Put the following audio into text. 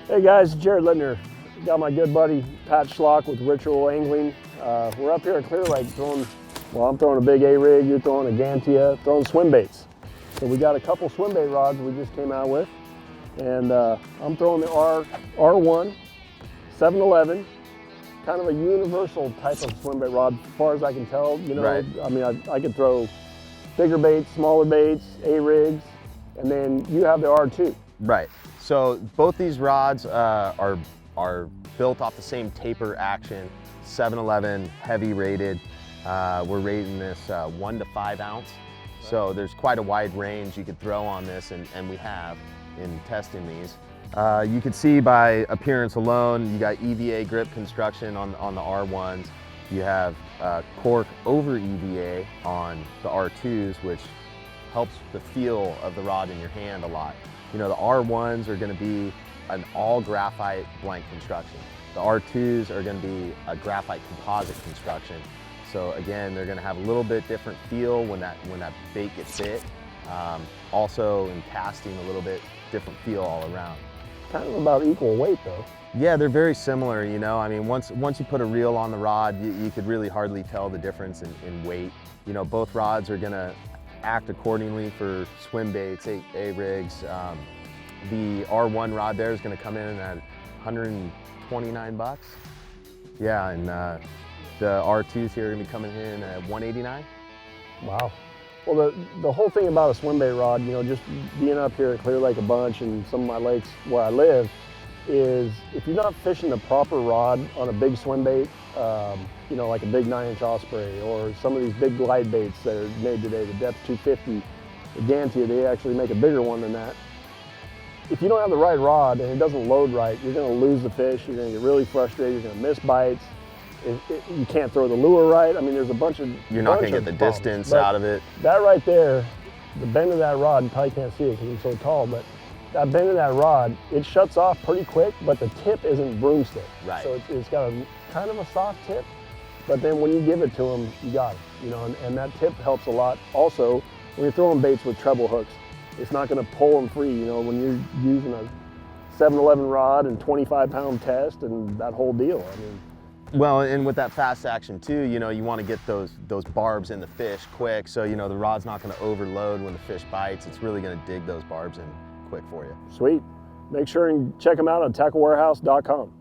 Hey guys, Jared Lintner. Got my good buddy Pat Schlock with Ritual Angling. We're up here at Clear Lake throwing, well, I'm throwing a big A-rig, you're throwing a Gantia, throwing swim baits. So we got a couple swim bait rods we just came out with. And I'm throwing the R1 711, kind of a universal type of swim bait rod as far as I can tell. You know, Right. I mean, I could throw bigger baits, smaller baits, A-rigs, and then you have the R2. Right. So both these rods are built off the same taper action, 711 heavy rated. We're rating this 1 to 5 ounce. So there's quite a wide range you could throw on this, and we have in testing these. You can see by appearance alone, you got EVA grip construction on the R1s. You have cork over EVA on the R2s, which helps the feel of the rod in your hand a lot. You know, the R1s are going to be an all graphite blank construction. The R2s are going to be a graphite composite construction. So again, they're going to have a little bit different feel when that bait gets bit. Also in casting, a little bit different feel all around. Kind of about equal weight though. Yeah, they're very similar, you know. I mean, once you put a reel on the rod, you could really hardly tell the difference in weight. You know, both rods are gonna act accordingly for swim baits, A-rigs. The R1 rod there is gonna come in at 129 bucks. Yeah, and the R2s here are gonna be coming in at 189. Wow. Well, the whole thing about a swim bait rod, you know, just being up here at Clear Lake a bunch and some of my lakes where I live, is if you're not fishing the proper rod on a big swim bait, you know, like a big 9-inch osprey or some of these big glide baits that are made today, the depth 250, the Gantia, they actually make a bigger one than that. If you don't have the right rod and it doesn't load right, you're going to lose the fish, you're going to get really frustrated, you're going to miss bites. You can't throw the lure right. I mean, there's a bunch of You're not going to get the problems. distance But out of it. that right there, the bend of that rod, you probably can't see it because it's so tall, but that bend of that rod, it shuts off pretty quick, but the tip isn't broomstick. Right. So it's got a kind of a soft tip, but then when you give it to them, you got it. You know, and that tip helps a lot. Also, when you're throwing baits with treble hooks, it's not going to pull them free. You know, when you're using a 711 rod and 25-pound test and that whole deal. I mean, well, and with that fast action too, you know, you want to get those barbs in the fish quick, so you know the rod's not going to overload when the fish bites. It's really going to dig those barbs in quick for you. sweet. Make sure and check them out on tacklewarehouse.com.